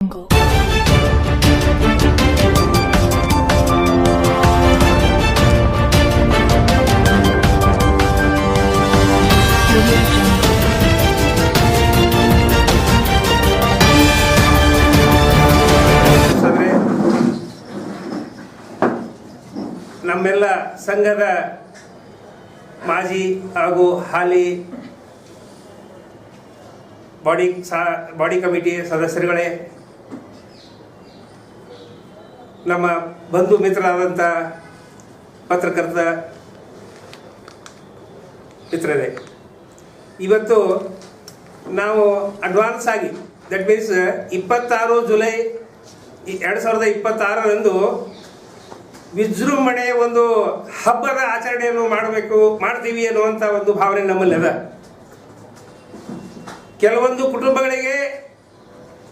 ನಮ್ಮೆಲ್ಲ ಸಂಘದ ಮಾಜಿ ಹಾಗೂ ಹಾಲಿ ಬಾಡಿ ಕಮಿಟಿ ಸದಸ್ಯರುಗಳೇ, ನಮ್ಮ ಬಂಧು ಮಿತ್ರರಾದಂಥ ಪತ್ರಕರ್ತ ಮಿತ್ರರೇ, ಇವತ್ತು ನಾವು ಅಡ್ವಾನ್ಸ್ ಆಗಿ ದಟ್ ಮೀನ್ಸ್ 26 ಜುಲೈ 2026ರಂದು ವಿಜೃಂಭಣೆ ಒಂದು ಹಬ್ಬದ ಆಚರಣೆಯನ್ನು ಮಾಡ್ತೀವಿ ಅನ್ನುವಂಥ ಒಂದು ಭಾವನೆ ನಮ್ಮಲ್ಲಿ ಅದ. ಕೆಲವೊಂದು ಕುಟುಂಬಗಳಿಗೆ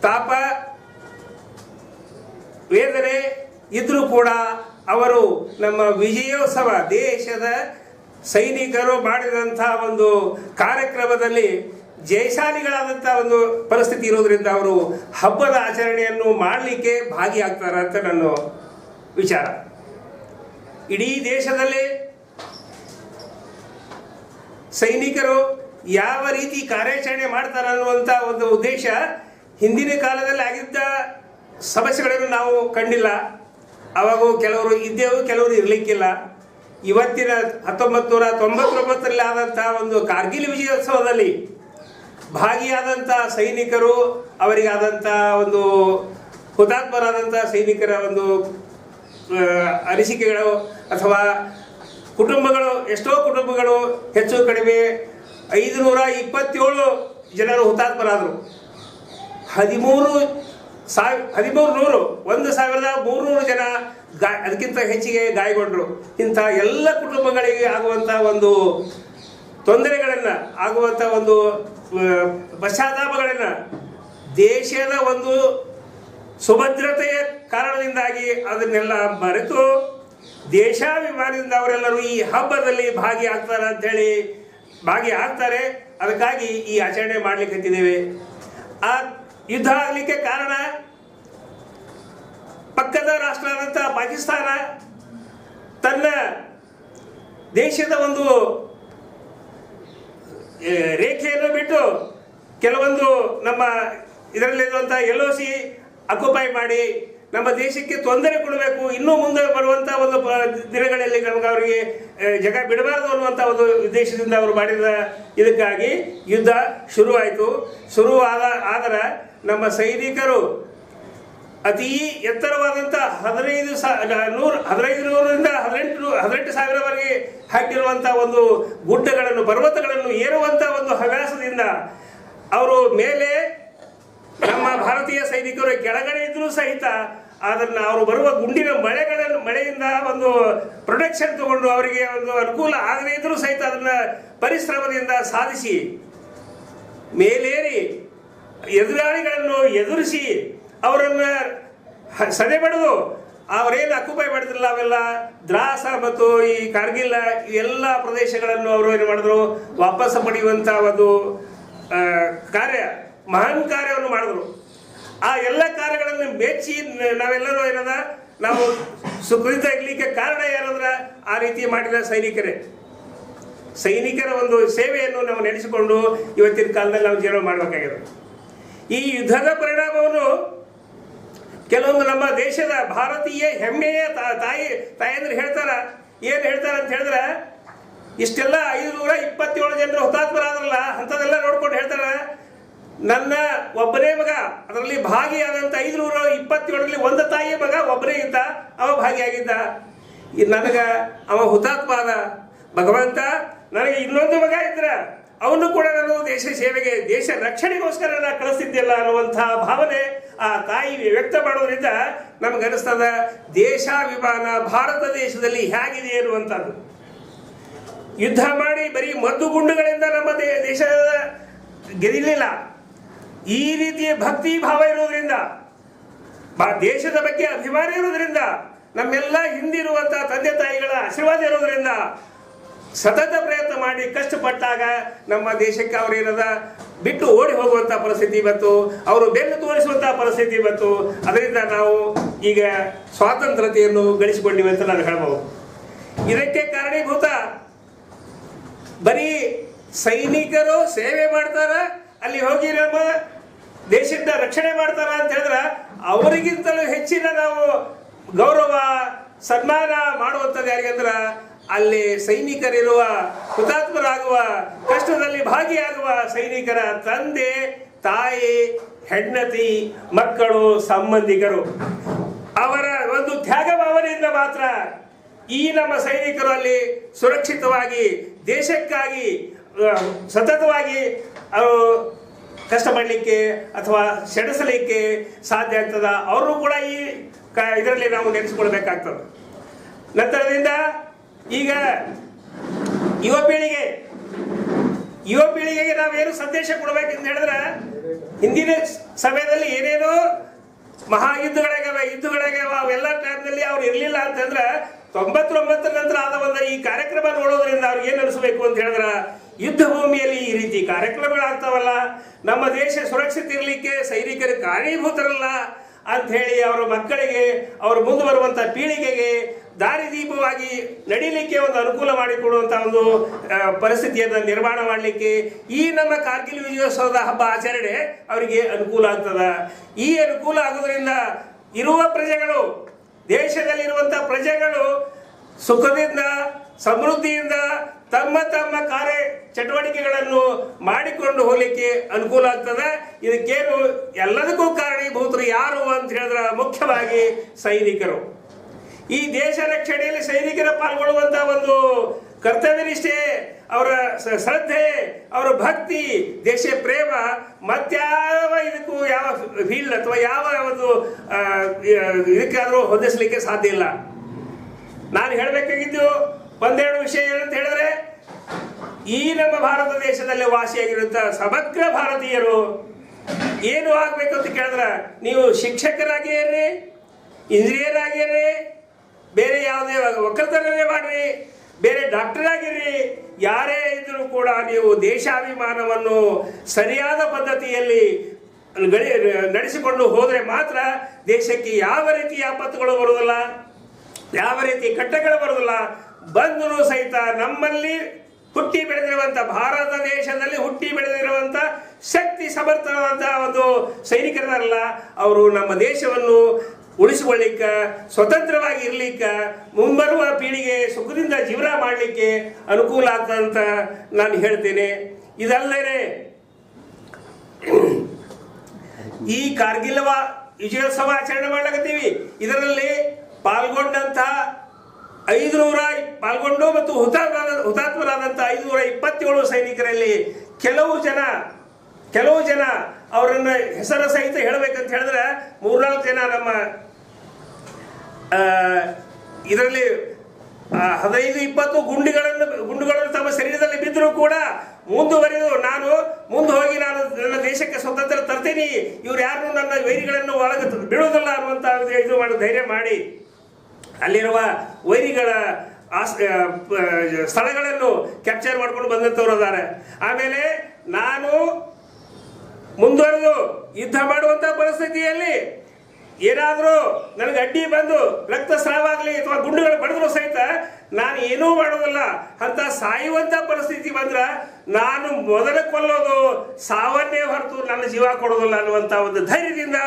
ತಾಪ ವೇದನೆ ಇದ್ರೂ ಕೂಡ ಅವರು ನಮ್ಮ ವಿಜಯೋತ್ಸವ, ದೇಶದ ಸೈನಿಕರು ಮಾಡಿದಂಥ ಒಂದು ಕಾರ್ಯಕ್ರಮದಲ್ಲಿ ಜಯಶಾಲಿಗಳಾದಂಥ ಒಂದು ಪರಿಸ್ಥಿತಿ ಇರೋದ್ರಿಂದ ಅವರು ಹಬ್ಬದ ಆಚರಣೆಯನ್ನು ಮಾಡಲಿಕ್ಕೆ ಭಾಗಿಯಾಗ್ತಾರೆ ಅಂತ ನನ್ನ ವಿಚಾರ. ಇಡೀ ದೇಶದಲ್ಲಿ ಸೈನಿಕರು ಯಾವ ರೀತಿ ಕಾರ್ಯಾಚರಣೆ ಮಾಡ್ತಾರೆ ಅನ್ನುವಂಥ ಒಂದು ಉದ್ದೇಶ ಹಿಂದಿನ ಕಾಲದಲ್ಲಿ ಆಗಿದ್ದ ಸಮಸ್ಯೆಗಳನ್ನು ನಾವು ಕಂಡಿಲ್ಲ. ಅವಾಗೂ ಕೆಲವರು ಇದ್ದೆವು, ಕೆಲವರು ಇರಲಿಕ್ಕಿಲ್ಲ. ಇವತ್ತಿನ 1999ರಲ್ಲಿ ಆದಂಥ ಒಂದು ಕಾರ್ಗಿಲ್ ವಿಜಯೋತ್ಸವದಲ್ಲಿ ಭಾಗಿಯಾದಂಥ ಸೈನಿಕರು, ಅವರಿಗಾದಂಥ ಒಂದು ಹುತಾತ್ಮರಾದಂಥ ಸೈನಿಕರ ಒಂದು ಅನಿಸಿಕೆಗಳು ಅಥವಾ ಕುಟುಂಬಗಳು, ಎಷ್ಟೋ ಕುಟುಂಬಗಳು ಹೆಚ್ಚು ಕಡಿಮೆ 527 ಜನರು ಹುತಾತ್ಮರಾದರು. 1300 ಜನ ಅದಕ್ಕಿಂತ ಹೆಚ್ಚಿಗೆ ಗಾಯಗೊಂಡರು. ಇಂಥ ಎಲ್ಲ ಕುಟುಂಬಗಳಿಗೆ ಆಗುವಂಥ ಒಂದು ತೊಂದರೆಗಳನ್ನು, ಆಗುವಂಥ ಒಂದು ಪಶ್ಚಾತ್ತಾಪಗಳನ್ನು ದೇಶದ ಒಂದು ಸುಭದ್ರತೆಯ ಕಾರಣದಿಂದಾಗಿ ಅದನ್ನೆಲ್ಲ ಮರೆತು ದೇಶಾಭಿಮಾನದಿಂದ ಅವರೆಲ್ಲರೂ ಈ ಹಬ್ಬದಲ್ಲಿ ಭಾಗಿಯಾಗ್ತಾರೆ. ಅದಕ್ಕಾಗಿ ಈ ಆಚರಣೆ ಮಾಡಲಿಕ್ಕೆ ಹತ್ತಿದ್ದೇವೆ. ಆ ಯುದ್ಧ ಆಗಲಿಕ್ಕೆ ಕಾರಣ ಪಕ್ಕದ ರಾಷ್ಟ್ರ ಆದಂಥ ಪಾಕಿಸ್ತಾನ ತನ್ನ ದೇಶದ ಒಂದು ರೇಖೆಯನ್ನು ಬಿಟ್ಟು ಕೆಲವೊಂದು ನಮ್ಮ ಇದರಲ್ಲಿರುವಂಥ LOC ಅಕ್ಯುಪೈ ಮಾಡಿ ನಮ್ಮ ದೇಶಕ್ಕೆ ತೊಂದರೆ ಕೊಡಬೇಕು, ಇನ್ನೂ ಮುಂದೆ ಬರುವಂಥ ಒಂದು ದಿನಗಳಲ್ಲಿ ನಮಗೆ ಅವರಿಗೆ ಜಗ ಬಿಡಬಾರದು ಅನ್ನುವಂಥ ಒಂದು ಉದ್ದೇಶದಿಂದ ಅವರು ಮಾಡಿದ ಇದಕ್ಕಾಗಿ ಯುದ್ಧ ಶುರುವಾಯಿತು. ಆದರೆ ನಮ್ಮ ಸೈನಿಕರು ಅತೀ ಎತ್ತರವಾದಂಥ 1500ರಿಂದ 18,000ವರೆಗೆ ಹಾಕಿರುವಂಥ ಒಂದು ಗುಡ್ಡಗಳನ್ನು, ಪರ್ವತಗಳನ್ನು ಏರುವಂಥ ಒಂದು ಹವ್ಯಾಸದಿಂದ ಅವರು ಮೇಲೆ ನಮ್ಮ ಭಾರತೀಯ ಸೈನಿಕರು ಕೆಳಗಡೆ ಇದ್ರೂ ಸಹಿತ ಅದನ್ನು ಅವರು ಬರುವ ಗುಂಡಿನ ಮಳೆಯಿಂದ ಒಂದು ಪ್ರೊಟೆಕ್ಷನ್ ತಗೊಂಡು ಅವರಿಗೆ ಒಂದು ಅನುಕೂಲ ಆಗದೇ ಇದ್ರೂ ಸಹಿತ ಅದನ್ನು ಪರಿಶ್ರಮದಿಂದ ಸಾಧಿಸಿ ಮೇಲೇರಿ ಎದುರಾಳಿಗಳನ್ನು ಎದುರಿಸಿ ಅವರನ್ನು ಸದೆಬಡಿದು ಅವರೇನು ಅಕ್ಯುಪೈ ಮಾಡಿದ್ರಲ್ಲ ಅವೆಲ್ಲ ದ್ರಾಸ ಮತ್ತು ಈ ಕಾರ್ಗಿಲ್ ಎಲ್ಲ ಪ್ರದೇಶಗಳನ್ನು ಅವರು ಏನು ಮಾಡಿದ್ರು, ವಾಪಸ್ ಪಡೆಯುವಂಥ ಒಂದು ಮಹಾನ್ ಕಾರ್ಯವನ್ನು ಮಾಡಿದ್ರು. ಆ ಎಲ್ಲ ಕಾರ್ಯಗಳನ್ನು ಮೆಚ್ಚಿ ನಾವೆಲ್ಲರೂ ನಾವು ಸುಖದಿಂದ ಇರಲಿಕ್ಕೆ ಕಾರಣ ಏನಂದ್ರೆ ಆ ರೀತಿ ಮಾಡಿದ ಸೈನಿಕರ ಒಂದು ಸೇವೆಯನ್ನು ನಾವು ನೆನೆಸಿಕೊಂಡು ಇವತ್ತಿನ ಕಾಲದಲ್ಲಿ ನಾವು ಜೀವನ ಮಾಡಬೇಕಾಗಿದೆ. ಈ ಯುದ್ಧದ ಪರಿಣಾಮವನ್ನು ಕೆಲವೊಂದು ನಮ್ಮ ದೇಶದ ಭಾರತೀಯ ಹೆಮ್ಮೆಯ ತಾಯಂದ್ರೆ ಹೇಳ್ತಾರೆ. ಏನು ಹೇಳ್ತಾರೆ ಅಂತ ಹೇಳಿದ್ರೆ, ಇಷ್ಟೆಲ್ಲ 527 ಜನರು ಹುತಾತ್ಮರಾದ್ರಲ್ಲ, ಅಂಥದ್ದೆಲ್ಲ ನೋಡ್ಕೊಂಡು ಹೇಳ್ತಾರೆ, ನನ್ನ ಒಬ್ಬನೇ ಮಗ ಅದರಲ್ಲಿ ಭಾಗಿಯಾದಂಥ 527ರಲ್ಲಿ ಒಂದು ತಾಯಿಯ ಮಗ ಒಬ್ಬನೇ ಇದ್ದ, ಅವ ಭಾಗಿಯಾಗಿದ್ದ. ಅವ ಹುತಾತ್ಮ ಆದ. ಭಗವಂತ ನನಗೆ ಇನ್ನೊಂದು ಮಗ ಇದ್ರ ಅವನು ಕೂಡ ನಾನು ದೇಶ ಸೇವೆಗೆ, ದೇಶ ರಕ್ಷಣೆಗೋಸ್ಕರ ನಾನು ಕಳಿಸ್ತಿದ್ದಿಲ್ಲ ಅನ್ನುವಂತಹ ಭಾವನೆ ಆ ತಾಯಿ ವ್ಯಕ್ತ ಮಾಡೋದ್ರಿಂದ ನಮಗನಿಸ್ತದ ದೇಶಾಭಿಮಾನ ಭಾರತ ದೇಶದಲ್ಲಿ ಹೇಗಿದೆ ಅನ್ನುವಂಥದ್ದು. ಯುದ್ಧ ಮಾಡಿ ಬರೀ ಮದ್ದು ಗುಂಡುಗಳಿಂದ ನಮ್ಮ ದೇಶದ ಗೆದಿಲಿಲ್ಲ. ಈ ರೀತಿಯ ಭಕ್ತಿ ಭಾವ ಇರೋದ್ರಿಂದ, ದೇಶದ ಬಗ್ಗೆ ಅಭಿಮಾನ ಇರೋದ್ರಿಂದ, ನಮ್ಮೆಲ್ಲ ಹಿಂದಿರುವಂತಹ ತಂದೆ ತಾಯಿಗಳ ಆಶೀರ್ವಾದ ಇರೋದ್ರಿಂದ ಸತತ ಪ್ರಯತ್ನ ಮಾಡಿ ಕಷ್ಟಪಟ್ಟಾಗ ನಮ್ಮ ದೇಶಕ್ಕೆ ಅವರೇನದ ಬಿಟ್ಟು ಓಡಿ ಹೋಗುವಂಥ ಪರಿಸ್ಥಿತಿ ಬಂತು, ಅವರು ಬೆನ್ನು ತೋರಿಸುವಂಥ ಪರಿಸ್ಥಿತಿ ಬಂತು. ಅದರಿಂದ ನಾವು ಈಗ ಸ್ವಾತಂತ್ರ್ಯತೆಯನ್ನು ಗಳಿಸಿಕೊಂಡಿವೆ ಅಂತ ನಾನು ಹೇಳ್ಬೋದು. ಇದಕ್ಕೆ ಕಾರಣೀಭೂತ ಬರೀ ಸೈನಿಕರು ಸೇವೆ ಮಾಡ್ತಾರ, ಅಲ್ಲಿ ಹೋಗಿ ನಮ್ಮ ದೇಶದ ರಕ್ಷಣೆ ಮಾಡ್ತಾರ ಅಂತ ಹೇಳಿದ್ರೆ ಅವರಿಗಿಂತಲೂ ಹೆಚ್ಚಿನ ನಾವು ಗೌರವ ಸನ್ಮಾನ ಮಾಡುವಂಥದ್ದು ಯಾರಿಗಂದ್ರ ಅಲ್ಲಿ ಸೈನಿಕರಿರುವ, ಹುತಾತ್ಮರಾಗುವ, ಕಷ್ಟದಲ್ಲಿ ಭಾಗಿಯಾಗುವ ಸೈನಿಕರ ತಂದೆ ತಾಯಿ, ಹೆಂಡತಿ, ಮಕ್ಕಳು, ಸಂಬಂಧಿಕರು, ಅವರ ಒಂದು ತ್ಯಾಗ ಭಾವನೆಯಿಂದ ಮಾತ್ರ ಈ ನಮ್ಮ ಸೈನಿಕರು ಅಲ್ಲಿ ಸುರಕ್ಷಿತವಾಗಿ ದೇಶಕ್ಕಾಗಿ ಸತತವಾಗಿ ಅವರು ಕಷ್ಟಪಡಲಿಕ್ಕೆ ಅಥವಾ ಸೆಣಸಲಿಕ್ಕೆ ಸಾಧ್ಯ ಆಗ್ತದ. ಅವರು ಕೂಡ ಈ ಇದರಲ್ಲಿ ನಾವು ನೆನೆಸ್ಕೊಳ್ಬೇಕಾಗ್ತದೆ. ನಂತರದಿಂದ ಈಗ ಯುವ ಪೀಳಿಗೆಗೆ ನಾವೇನು ಸಂದೇಶ ಕೊಡಬೇಕಂತ ಹೇಳಿದ್ರೆ, ಹಿಂದಿನ ಸಮಯದಲ್ಲಿ ಏನೇನೋ ಯುದ್ಧಗಳಾಗ್ಯಾವ ಅವೆಲ್ಲ ಟೈಮ್ನಲ್ಲಿ ಅವ್ರು ಇರಲಿಲ್ಲ ಅಂತಂದ್ರೆ 99 ನಂತರ ಆದ ಒಂದು ಈ ಕಾರ್ಯಕ್ರಮ ನೋಡೋದ್ರಿಂದ ಅವ್ರಿಗೆ ಏನು ಅನಿಸ್ಬೇಕು ಅಂತ ಹೇಳಿದ್ರೆ, ಯುದ್ಧ ಭೂಮಿಯಲ್ಲಿ ಈ ರೀತಿ ಕಾರ್ಯಕ್ರಮಗಳಾಗ್ತಾವಲ್ಲ, ನಮ್ಮ ದೇಶ ಸುರಕ್ಷಿತ ಇರಲಿಕ್ಕೆ ಸೈನಿಕರು ಕಾರಣೀಭೂತರಲ್ಲ ಅಂತ ಹೇಳಿ ಅವರ ಮಕ್ಕಳಿಗೆ, ಅವರು ಮುಂದೆ ಬರುವಂಥ ಪೀಳಿಗೆಗೆ ದಾರಿದೀಪವಾಗಿ ನಡೀಲಿಕ್ಕೆ ಒಂದು ಅನುಕೂಲ ಮಾಡಿಕೊಡುವಂಥ ಒಂದು ಪರಿಸ್ಥಿತಿಯನ್ನು ನಿರ್ಮಾಣ ಮಾಡಲಿಕ್ಕೆ ಈ ನಮ್ಮ ಕಾರ್ಗಿಲ್ ವಿಜಯೋತ್ಸವದ ಹಬ್ಬ ಆಚರಣೆ ಅವರಿಗೆ ಅನುಕೂಲ ಆಗ್ತದ. ಈ ಅನುಕೂಲ ಆಗೋದ್ರಿಂದ ಇರುವ ಪ್ರಜೆಗಳು, ದೇಶದಲ್ಲಿರುವಂಥ ಪ್ರಜೆಗಳು ಸುಖದಿಂದ ಸಮೃದ್ಧಿಯಿಂದ ತಮ್ಮ ತಮ್ಮ ಕಾರ್ಯ ಚಟುವಟಿಕೆಗಳನ್ನು ಮಾಡಿಕೊಂಡು ಹೋಗ್ಲಿಕ್ಕೆ ಅನುಕೂಲ ಆಗ್ತದೆ. ಇದಕ್ಕೇನು ಎಲ್ಲದಕ್ಕೂ ಕಾರಣೀಭೂತರು ಯಾರು ಅಂತ ಹೇಳಿದ್ರೆ ಮುಖ್ಯವಾಗಿ ಸೈನಿಕರು. ಈ ದೇಶ ರಕ್ಷಣೆಯಲ್ಲಿ ಸೈನಿಕರ ಪಾಲ್ಗೊಳ್ಳುವಂತ ಒಂದು ಕರ್ತವ್ಯ ನಿಷ್ಠೆ, ಅವರ ಶ್ರದ್ಧೆ, ಅವರ ಭಕ್ತಿ, ದೇಶ ಪ್ರೇಮ ಮತ್ಯಾವ ಇದಕ್ಕೂ ಯಾವ ಫೀಲ್ಡ್ ಅಥವಾ ಯಾವ ಒಂದು ಇದಕ್ಕಾದರೂ ಹೊಂದಿಸಲಿಕ್ಕೆ ಸಾಧ್ಯ ಇಲ್ಲ. ನಾನು ಹೇಳಬೇಕಾಗಿದ್ದು ಒಂದೆರಡು ವಿಷಯ ಏನಂತ ಹೇಳಿದ್ರೆ, ಈ ನಮ್ಮ ಭಾರತ ದೇಶದಲ್ಲಿ ವಾಸಿಯಾಗಿರುವಂಥ ಸಮಗ್ರ ಭಾರತೀಯರು ಏನು ಆಗಬೇಕು ಅಂತ ಕೇಳಿದ್ರೆ, ನೀವು ಶಿಕ್ಷಕರಾಗಿ ಇರ್ರಿ, ಇಂಜಿನಿಯರ್ ಆಗಿರ್ರಿ, ಬೇರೆ ಯಾವುದೇ ಒಕ್ಕಲ್ತನವೇ ಮಾಡ್ರಿ, ಬೇರೆ ಡಾಕ್ಟರ್ ಆಗಿರ್ರಿ, ಯಾರೇ ಇದ್ರೂ ಕೂಡ ನೀವು ದೇಶಾಭಿಮಾನವನ್ನು ಸರಿಯಾದ ಪದ್ಧತಿಯಲ್ಲಿ ನಡೆಸಿಕೊಂಡು ಹೋದರೆ ಮಾತ್ರ ದೇಶಕ್ಕೆ ಯಾವ ರೀತಿ ಆಪತ್ತುಗಳು ಬರುವುದಿಲ್ಲ, ಯಾವ ರೀತಿ ಕಟ್ಟಗಳು ಬರುವುದಿಲ್ಲ. ಬಂದರೂ ಸಹಿತ ನಮ್ಮಲ್ಲಿ ಹುಟ್ಟಿ ಬೆಳೆದಿರುವಂಥ, ಭಾರತ ದೇಶದಲ್ಲಿ ಹುಟ್ಟಿ ಬೆಳೆದಿರುವಂಥ ಶಕ್ತಿ ಸಮರ್ಥವಾದಂಥ ಒಂದು ಸೈನಿಕರಲ್ಲ, ಅವರು ನಮ್ಮ ದೇಶವನ್ನು ಉಳಿಸಿಕೊಳ್ಳಿಕ್ಕೆ, ಸ್ವತಂತ್ರವಾಗಿ ಇರಲಿಕ್ಕೆ, ಮುಂಬರುವ ಪೀಳಿಗೆ ಸುಖದಿಂದ ಜೀವನ ಮಾಡಲಿಕ್ಕೆ ಅನುಕೂಲ ಆಗ್ತದಂತ ನಾನು ಹೇಳ್ತೇನೆ. ಇದಲ್ಲದೆ ಈ ಕಾರ್ಗಿಲ್ ವಿಜಯೋತ್ಸವ ಆಚರಣೆ ಮಾಡಲಾಗತ್ತೀವಿ. ಇದರಲ್ಲಿ ಪಾಲ್ಗೊಂಡಂತ 500 ಪಾಲ್ಗೊಂಡು ಮತ್ತು ಹುತಾತ್ಮರಾದಂಥ 527 ಸೈನಿಕರಲ್ಲಿ ಕೆಲವು ಜನ ಅವರನ್ನ ಹೆಸರ ಸಹಿತ ಹೇಳಬೇಕಂತ ಹೇಳಿದ್ರೆ 3-4 ಜನ ನಮ್ಮ ಇದರಲ್ಲಿ 15-20 ಗುಂಡುಗಳನ್ನು ತಮ್ಮ ಶರೀರದಲ್ಲಿ ಬಿದ್ದರೂ ಕೂಡ ಮುಂದುವರಿದು ನಾನು ನನ್ನ ದೇಶಕ್ಕೆ ಸ್ವತಂತ್ರ ತರ್ತೀನಿ, ಇವ್ರು ಯಾರು ನನ್ನ ವೈರಿಗಳನ್ನು ಒಳಗೆ ಬೀಳುವುದಿಲ್ಲ ಅನ್ನುವಂಥ ಇದು ಮಾಡಿ ಧೈರ್ಯ ಮಾಡಿ ಅಲ್ಲಿರುವ ವೈರಿಗಳ ಸ್ಥಳಗಳನ್ನು ಕ್ಯಾಪ್ಚರ್ ಮಾಡ್ಕೊಂಡು ಬಂದಂಥವ್ರು ಅದಾರೆ. ಆಮೇಲೆ ನಾನು ಮುಂದುವರೆದು ಯುದ್ಧ ಮಾಡುವಂಥ ಪರಿಸ್ಥಿತಿಯಲ್ಲಿ ಏನಾದರೂ ನನಗೆ ಅಡ್ಡಿ ಬಂದು ರಕ್ತಸ್ರಾವ ಆಗಲಿ ಅಥವಾ ಗುಂಡುಗಳು ಬಡಿದ್ರು ಸಹಿತ ನಾನು ಏನೂ ಮಾಡೋದಿಲ್ಲ ಅಂತ ಸಾಯುವಂಥ ಪರಿಸ್ಥಿತಿ ಬಂದ್ರೆ ನಾನು ಮೊದಲು ಕೊಲ್ಲೋದು ಸಾವನ್ನೇ ಹೊರತು ನನ್ನ ಜೀವ ಕೊಡೋದಿಲ್ಲ ಅನ್ನುವಂಥ ಒಂದು ಧೈರ್ಯದಿಂದ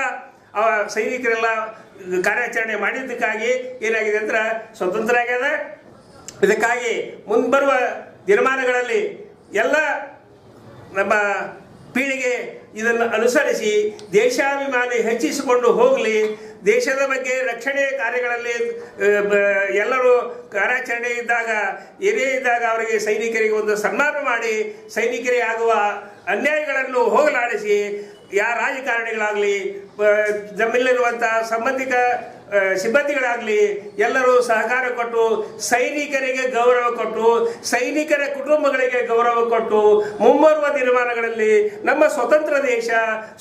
ಆ ಸೈನಿಕರೆಲ್ಲ ಕಾರ್ಯಾಚರಣೆ ಮಾಡಿದ್ದಕ್ಕಾಗಿ ಏನಾಗಿದೆ ಅಂದ್ರೆ ಸ್ವತಂತ್ರ ಆಗ್ಯದ. ಇದಕ್ಕಾಗಿ ಮುಂಬರುವ ದಿನಮಾನಗಳಲ್ಲಿ ಎಲ್ಲ ನಮ್ಮ ಪೀಳಿಗೆ ಇದನ್ನು ಅನುಸರಿಸಿ ದೇಶಾಭಿಮಾನ ಹೆಚ್ಚಿಸಿಕೊಂಡು ಹೋಗಲಿ. ದೇಶದ ಬಗ್ಗೆ ರಕ್ಷಣೆ ಕಾರ್ಯಗಳಲ್ಲಿ ಎಲ್ಲರೂ ಕಾರ್ಯಾಚರಣೆ ಇದ್ದಾಗ ಏನೇ ಇದ್ದಾಗ ಅವರಿಗೆ ಸೈನಿಕರಿಗೆ ಒಂದು ಸನ್ಮಾನ ಮಾಡಿ ಸೈನಿಕರಿಗೆ ಆಗುವ ಅನ್ಯಾಯಗಳನ್ನು ಹೋಗಲಾಡಿಸಿ ಯಾರ ರಾಜಕಾರಣಿಗಳಾಗಲಿ ನಮ್ಮಲ್ಲಿರುವಂಥ ಸಂಬಂಧಿಕ ಸಿಬ್ಬಂದಿಗಳಾಗಲಿ ಎಲ್ಲರೂ ಸಹಕಾರ ಕೊಟ್ಟು ಸೈನಿಕರಿಗೆ ಗೌರವ ಕೊಟ್ಟು ಸೈನಿಕರ ಕುಟುಂಬಗಳಿಗೆ ಗೌರವ ಕೊಟ್ಟು ಮುಂಬರುವ ದಿನಮಾನಗಳಲ್ಲಿ ನಮ್ಮ ಸ್ವತಂತ್ರ ದೇಶ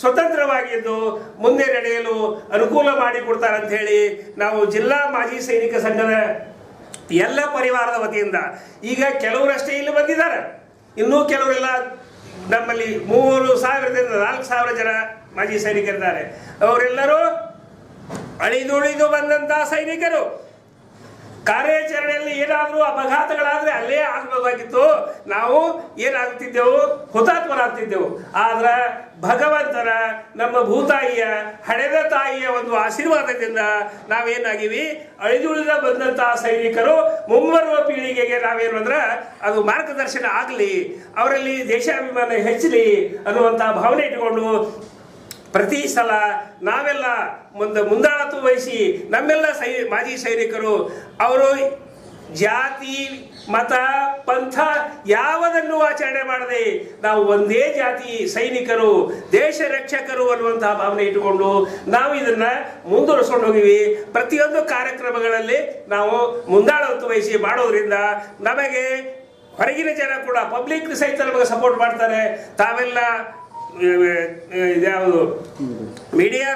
ಸ್ವತಂತ್ರವಾಗಿದ್ದು ಮುಂದೆ ನಡೆಯಲು ಅನುಕೂಲ ಮಾಡಿಕೊಡ್ತಾರಂತ ಹೇಳಿ ನಾವು ಜಿಲ್ಲಾ ಮಾಜಿ ಸೈನಿಕ ಸಂಘದ ಎಲ್ಲ ಪರಿವಾರದ ವತಿಯಿಂದ. ಈಗ ಕೆಲವರಷ್ಟೇ ಇಲ್ಲಿ ಬಂದಿದ್ದಾರೆ, ಇನ್ನೂ ಕೆಲವರೆಲ್ಲ ನಮ್ಮಲ್ಲಿ 3,000ದಿಂದ 4,000 ಜನ ಮಾಜಿ ಸೈನಿಕರಿದ್ದಾರೆ. ಅವರೆಲ್ಲರೂ ಅಳಿದುಳಿದು ಬಂದಂಥ ಸೈನಿಕರು. ಕಾರ್ಯಾಚರಣೆಯಲ್ಲಿ ಏನಾದರೂ ಅಪಘಾತಗಳಾದರೆ ಅಲ್ಲೇ ಆಗಬೇಕಾಗಿತ್ತು, ನಾವು ಏನಾಗ್ತಿದ್ದೆವು, ಹುತಾತ್ಮರಾಗ್ತಿದ್ದೆವು. ಆದ್ರೆ ಭಗವಂತನ, ನಮ್ಮ ಭೂತಾಯಿಯ, ಹಡೆದ ತಾಯಿಯ ಒಂದು ಆಶೀರ್ವಾದದಿಂದ ನಾವೇನಾಗಿವಿ, ಅಳಿದುಳಿದ ಬಂದಂತಹ ಸೈನಿಕರು ಮುಂಬರುವ ಪೀಳಿಗೆಗೆ ನಾವೇನು ಅಂದ್ರೆ ಅದು ಮಾರ್ಗದರ್ಶನ ಆಗಲಿ, ಅವರಲ್ಲಿ ದೇಶಾಭಿಮಾನ ಹೆಚ್ಚಲಿ ಅನ್ನುವಂಥ ಭಾವನೆ ಇಟ್ಟುಕೊಂಡು ಪ್ರತಿ ಸಲ ನಾವೆಲ್ಲ ಮುಂದಾಳತ್ವ ವಹಿಸಿ ನಮ್ಮೆಲ್ಲ ಮಾಜಿ ಸೈನಿಕರು ಅವರು ಜಾತಿ, ಮತ, ಪಂಥ ಯಾವುದನ್ನು ಆಚರಣೆ ಮಾಡದೆ ನಾವು ಒಂದೇ ಜಾತಿ ಸೈನಿಕರು, ದೇಶ ರಕ್ಷಕರು ಅನ್ನುವಂತಹ ಭಾವನೆ ಇಟ್ಟುಕೊಂಡು ನಾವು ಇದನ್ನ ಮುಂದುವರಿಸ್ಕೊಂಡು ಹೋಗಿವಿ. ಪ್ರತಿಯೊಂದು ಕಾರ್ಯಕ್ರಮಗಳಲ್ಲಿ ನಾವು ಮುಂದಾಳತ್ವ ವಹಿಸಿ ಮಾಡೋದ್ರಿಂದ ನಮಗೆ ಹೊರಗಿನ ಜನ ಕೂಡ ಪಬ್ಲಿಕ್ ಸಹಿತ ನಮಗೆ ಸಪೋರ್ಟ್ ಮಾಡ್ತಾರೆ. ತಾವೆಲ್ಲ ಇದ್ಯಾವುದು ಮೀಡಿಯಾ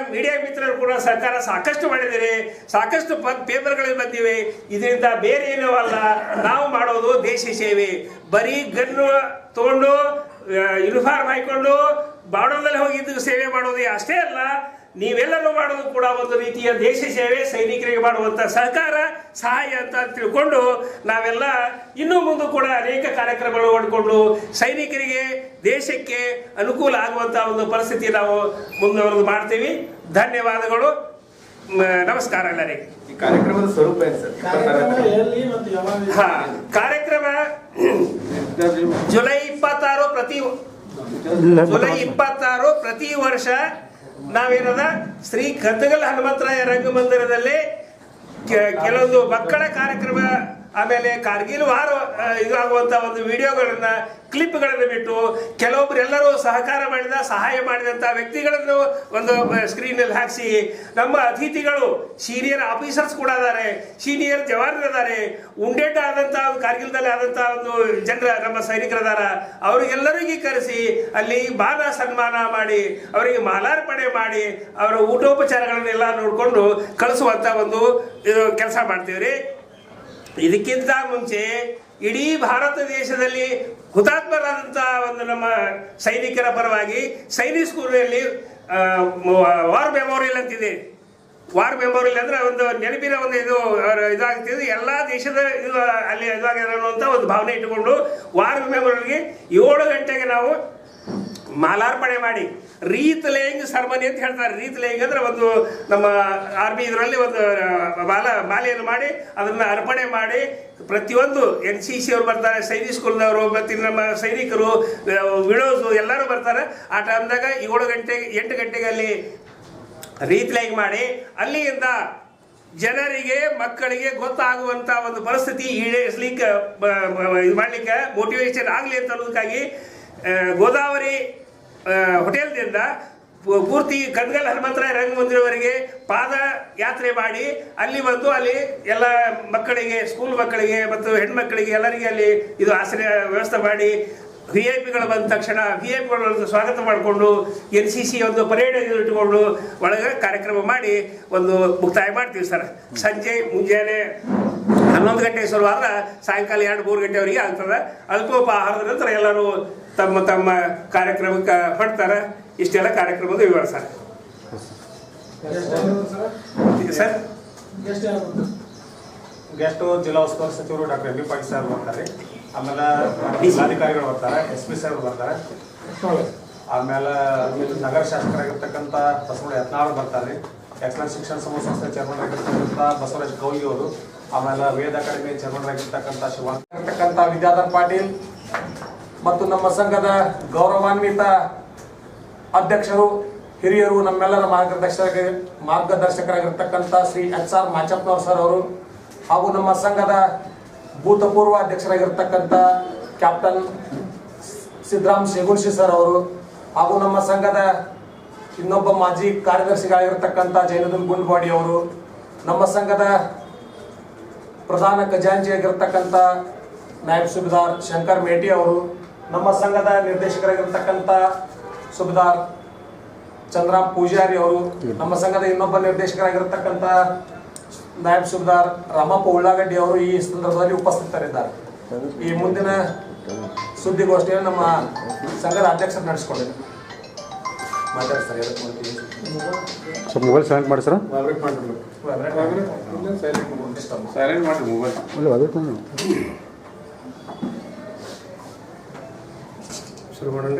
ಮಿತ್ರರು ಕೂಡ ಸರ್ಕಾರ ಸಾಕಷ್ಟು ಮಾಡಿದರೆ, ಸಾಕಷ್ಟು ಪೇಪರ್ಗಳಲ್ಲಿ ಬಂದಿವೆ. ಇದರಿಂದ ಬೇರೆ ಏನೂ ಅಲ್ಲ, ನಾವು ಮಾಡೋದು ದೇಶ ಸೇವೆ. ಬರೀ ಗನ್ನು ತಗೊಂಡು ಯೂನಿಫಾರ್ಮ್ ಹಾಕೊಂಡು ಬಾರ್ಡರ್ನಲ್ಲಿ ಹೋಗಿದ್ದು ಸೇವೆ ಮಾಡೋದು ಅಷ್ಟೇ ಅಲ್ಲ, ನೀವೆಲ್ಲರೂ ಮಾಡೋದು ಕೂಡ ಒಂದು ರೀತಿಯ ದೇಶ ಸೇವೆ, ಸೈನಿಕರಿಗೆ ಮಾಡುವಂಥ ಸಹಕಾರ ಸಹಾಯ ಅಂತ ತಿಳ್ಕೊಂಡು ನಾವೆಲ್ಲ ಇನ್ನೂ ಮುಂದೆ ಕೂಡ ಅನೇಕ ಕಾರ್ಯಕ್ರಮಗಳು ಮಾಡಿಕೊಂಡು ಸೈನಿಕರಿಗೆ, ದೇಶಕ್ಕೆ ಅನುಕೂಲ ಆಗುವಂಥ ಒಂದು ಪರಿಸ್ಥಿತಿ ನಾವು ಮುಂದುವರೆದು ಮಾಡ್ತೀವಿ. ಧನ್ಯವಾದಗಳು, ನಮಸ್ಕಾರ ಎಲ್ಲರಿಗೆ. ಈ ಕಾರ್ಯಕ್ರಮದ ಸ್ವರೂಪ ಏನು ಸರ್? ಕಾರ್ಯಕ್ರಮ ಜುಲೈ 26 ಪ್ರತಿ ವರ್ಷ ನಾವೇನದ ಶ್ರೀ ಗದ್ದಗಲ್ ಹನುಮಂತರಾಯ ರಂಗಮಂದಿರದಲ್ಲಿ ಕೆಲವೊಂದು ಮಕ್ಕಳ ಕಾರ್ಯಕ್ರಮ, ಆಮೇಲೆ ಕಾರ್ಗಿಲ್ ವಾರ ಇದಾಗುವಂಥ ಒಂದು ವಿಡಿಯೋಗಳನ್ನ, ಕ್ಲಿಪ್ಗಳನ್ನು ಬಿಟ್ಟು ಕೆಲವೊಬ್ರು ಎಲ್ಲರೂ ಸಹಕಾರ ಮಾಡಿದ, ಸಹಾಯ ಮಾಡಿದಂಥ ವ್ಯಕ್ತಿಗಳನ್ನು ಒಂದು ಸ್ಕ್ರೀನಲ್ಲಿ ಹಾಕಿಸಿ, ನಮ್ಮ ಅತಿಥಿಗಳು ಸೀನಿಯರ್ ಆಫೀಸರ್ಸ್ ಕೂಡ ಇದ್ದಾರೆ, ಸೀನಿಯರ್ ಜವಾನರಿದ್ದಾರೆ, ಉಂಡೆಡ್ ಆದಂಥ ಕಾರ್ಗಿಲ್ದಲ್ಲಿ ಆದಂಥ ಒಂದು ಜನರ ನಮ್ಮ ಸೈನಿಕರಿದಾರ, ಅವರಿಗೆಲ್ಲರಿಗೂ ಕರೆಸಿ ಅಲ್ಲಿ ಮಾನ ಸನ್ಮಾನ ಮಾಡಿ, ಅವರಿಗೆ ಮಾಲಾರ್ಪಣೆ ಮಾಡಿ, ಅವರ ಊಟೋಪಚಾರಗಳನ್ನೆಲ್ಲ ನೋಡಿಕೊಂಡು ಕಳಿಸುವಂಥ ಒಂದು ಇದು ಕೆಲಸ ಮಾಡ್ತೀವಿ ರೀ. ಇದಕ್ಕಿಂತ ಮುಂಚೆ ಇಡೀ ಭಾರತ ದೇಶದಲ್ಲಿ ಹುತಾತ್ಮರಾದಂಥ ಒಂದು ನಮ್ಮ ಸೈನಿಕರ ಪರವಾಗಿ ಸೈನಿಕ್ ಸ್ಕೂಲ್ನಲ್ಲಿ ವಾರ್ ಮೆಮೋರಿಯಲ್ ಅಂತಿದೆ. ವಾರ್ ಮೆಮೋರಿಯಲ್ ಅಂದರೆ ಒಂದು ನೆನಪಿನ ಒಂದು ಇದಾಗ್ತಿದೆ, ಎಲ್ಲ ದೇಶದ ಇದು ಅಲ್ಲಿ ಇದಾಗಿದೆ ಅನ್ನುವಂಥ ಒಂದು ಭಾವನೆ ಇಟ್ಟುಕೊಂಡು ವಾರ್ ಮೆಮೋರಿಯಲ್ಗೆ 7 ಗಂಟೆಗೆ ನಾವು ಮಾಲಾರ್ಪಣೆ ಮಾಡಿ, ರೀತ್ ಲೇಯಿಂಗ್ ಸರ್ಮನಿ ಅಂತ ಹೇಳ್ತಾರೆ. ರೀತ್ ಲೇಯಿಂಗ್ ಅಂದರೆ ಒಂದು ನಮ್ಮ ಆರ್ಮಿ ಇದರಲ್ಲಿ ಒಂದು ಮಾಲೆಯನ್ನು ಮಾಡಿ ಅದನ್ನು ಅರ್ಪಣೆ ಮಾಡಿ, ಪ್ರತಿಯೊಂದು NCC ಅವರು ಬರ್ತಾರೆ, ಸೈನಿಕ್ ಸ್ಕೂಲ್ನವರು, ಮತ್ತು ನಮ್ಮ ಸೈನಿಕರು, ವಿಡೋಸು ಎಲ್ಲರೂ ಬರ್ತಾರೆ. ಆ ಟೈಮ್ದಾಗ 8 ಗಂಟೆಗೆ ಅಲ್ಲಿ ರೀತ್ ಲೇಯಿಂಗ್ ಮಾಡಿ, ಅಲ್ಲಿಂದ ಜನರಿಗೆ, ಮಕ್ಕಳಿಗೆ ಗೊತ್ತಾಗುವಂಥ ಒಂದು ಪರಿಸ್ಥಿತಿ ಈಡೇರಿಸಲಿಕ್ಕೆ ಇದು ಮಾಡಲಿಕ್ಕೆ ಮೋಟಿವೇಶನ್ ಆಗಲಿ ಅಂತ ಅನ್ನೋದಕ್ಕಾಗಿ ಗೋದಾವರಿ ಹೋಟೆಲ್ದಿಂದ ಪೂರ್ತಿ ಗದ್ದಗಲ್ ಹನುಮಂತರಾಯ ರಂಗಮಂದಿರವರೆಗೆ ಪಾದ ಯಾತ್ರೆ ಮಾಡಿ ಅಲ್ಲಿ ಬಂದು ಅಲ್ಲಿ ಎಲ್ಲ ಮಕ್ಕಳಿಗೆ, ಸ್ಕೂಲ್ ಮಕ್ಕಳಿಗೆ ಮತ್ತು ಹೆಣ್ಮಕ್ಕಳಿಗೆ ಎಲ್ಲರಿಗೆ ಅಲ್ಲಿ ಇದು ಆಶ್ರಯ ವ್ಯವಸ್ಥೆ ಮಾಡಿ, VIP ಬಂದ ತಕ್ಷಣ VIP ಸ್ವಾಗತ ಮಾಡಿಕೊಂಡು NCC ಒಂದು ಪರೇಡ್ ಇಟ್ಟುಕೊಂಡು ಒಳಗೆ ಕಾರ್ಯಕ್ರಮ ಮಾಡಿ ಒಂದು ಮುಕ್ತಾಯ ಮಾಡ್ತೀವಿ ಸರ್. ಸಂಜೆ ಮುಂಜಾನೆ 11 ಗಂಟೆಗೆ ಶುರುವಾದ್ರೆ ಸಾಯಂಕಾಲ 2-3 ಗಂಟೆವರೆಗೆ ಆಗ್ತದೆ. ಅಲ್ಪೋಪಹಾರದ ನಂತರ ಎಲ್ಲರೂ ತಮ್ಮ ತಮ್ಮ ಕಾರ್ಯಕ್ರಮಕ್ಕೆ ಹೊರಡ್ತಾರೆ. ಇಷ್ಟೆಲ್ಲ ಕಾರ್ಯಕ್ರಮದ ವಿವರ ಸರ್. ಸರ್ ಗೆಸ್ಟು ಜಿಲ್ಲಾ ಉಸ್ತುವಾರಿ ಸಚಿವರು ಡಾಕ್ಟರ್ MB ಪಾಟೀಲ್ ಸರ್ ಬರ್ತಾರೆ, ಆಮೇಲೆ ಜಿಲ್ಲಾಧಿಕಾರಿಗಳು ಬರ್ತಾರೆ, SP ಸರ್ ಬರ್ತಾರೆ, ಆಮೇಲೆ ನಗರ ಶಾಸಕರಾಗಿರ್ತಕ್ಕಂಥ ಬಸವರಾಜ ಯತ್ನಾಳ್ ಬರ್ತಾರೆ, ಎಕ್ಸಲೆನ್ಸ್ ಶಿಕ್ಷಣ ಸಮೂಹ ಸಂಸ್ಥೆ ಚೇರ್ಮನ್ ಆಗಿರ್ತಕ್ಕಂಥ ಬಸವರಾಜ್ ಗೌಲಿ ಅವರು, ಆಮೇಲೆ ವೇದ ಅಕಾಡೆಮಿ ಚೇರ್ಮನ್ ಆಗಿರ್ತಕ್ಕಂಥ ಶಿವಾಂತಕ್ಕಂಥ ವಿದ್ಯಾಧರ್ ಪಾಟೀಲ್ ಮತ್ತು ನಮ್ಮ ಸಂಘದ ಗೌರವಾನ್ವಿತ ಅಧ್ಯಕ್ಷರು, ಹಿರಿಯರು, ನಮ್ಮೆಲ್ಲರ ಮಾರ್ಗದರ್ಶಕರಾಗಿರ್ತಕ್ಕಂಥ ಶ್ರೀ HR ಮಾಚಪ್ಪನವ್ರ ಸರ್ ಅವರು, ಹಾಗೂ ನಮ್ಮ ಸಂಘದ ಭೂತಪೂರ್ವ ಅಧ್ಯಕ್ಷರಾಗಿರ್ತಕ್ಕಂಥ ಕ್ಯಾಪ್ಟನ್ ಸಿದ್ದರಾಮ್ ಶೇಗುರ್ಶಿ ಸರ್ ಅವರು, ಹಾಗೂ ನಮ್ಮ ಸಂಘದ ಇನ್ನೊಬ್ಬ ಮಾಜಿ ಕಾರ್ಯದರ್ಶಿಗಳಾಗಿರ್ತಕ್ಕಂಥ ಜೈನುದ್ದೀನ್ ಗುಂಡ್ವಾಡಿ ಅವರು, ನಮ್ಮ ಸಂಘದ ಪ್ರಧಾನ ಖಜಾಂಚಿಯಾಗಿರ್ತಕ್ಕಂಥ ನಾಯಬ್ ಸುಬೇದಾರ್ ಶಂಕರ್ ಮೇಟಿ ಅವರು, ನಮ್ಮ ಸಂಘದ ನಿರ್ದೇಶಕರಾಗಿರ್ತಕ್ಕಂಥ ಸುಬೇದಾರ್ ಚಂದ್ರಾಮ್ ಪೂಜಾರಿ ಅವರು, ನಮ್ಮ ಸಂಘದ ಇನ್ನೊಬ್ಬ ನಿರ್ದೇಶಕರಾಗಿರ್ತಕ್ಕಂಥ ನಾಯಬ್ ಸುಬ್ದಾರ್ ರಾಮಪ್ಪ ಉಳ್ಳಾಗಡ್ಡಿ ಅವರು ಈ ಸಂದರ್ಭದಲ್ಲಿ ಉಪಸ್ಥಿತರಿದ್ದಾರೆ. ಈ ಮುಂದಿನ ಸುದ್ದಿಗೋಷ್ಠಿಯನ್ನು ನಮ್ಮ ಸಂಘದ ಅಧ್ಯಕ್ಷರು ನಡೆಸಿಕೊಂಡಿದ್ದಾರೆ. ಮಾತಾಡ್ತಾರೆ ಸ್ವಲ್ಪ ಮೊಬೈಲ್ ಸೈಲೆಂಟ್ ಮಾಡಿ ಸರ್. ಸೈಲೆಂಟ್ ಮಾಡಿ ಮೊಬೈಲ್ ಶುರು ಮಾಡೋಣ.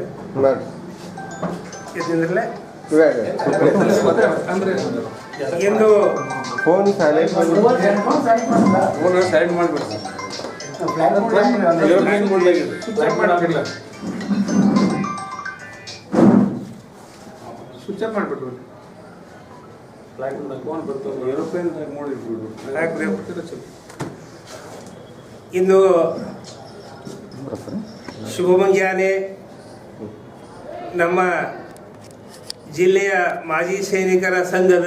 ಎದ್ದಿಂದ್ರಲ್ಲೇ ಎಂದು ಫೋನ್ ಸೈಲೆಂಟ್ ಮಾಡಿಬಿಡಿ. ಸ್ವಿಚ್ ಆಫ್ ಮಾಡಿಬಿಟ್ಟು ಫೋನ್ ಬರ್ತದೆ ಏರೋಪ್ಲೇನ್ ನೋಡಿಬಿಟ್ಟು. ಇಂದು ಶುಭ ಮುಂಜಾನೆ ನಮ್ಮ ಜಿಲ್ಲೆಯ ಮಾಜಿ ಸೈನಿಕರ ಸಂಘದ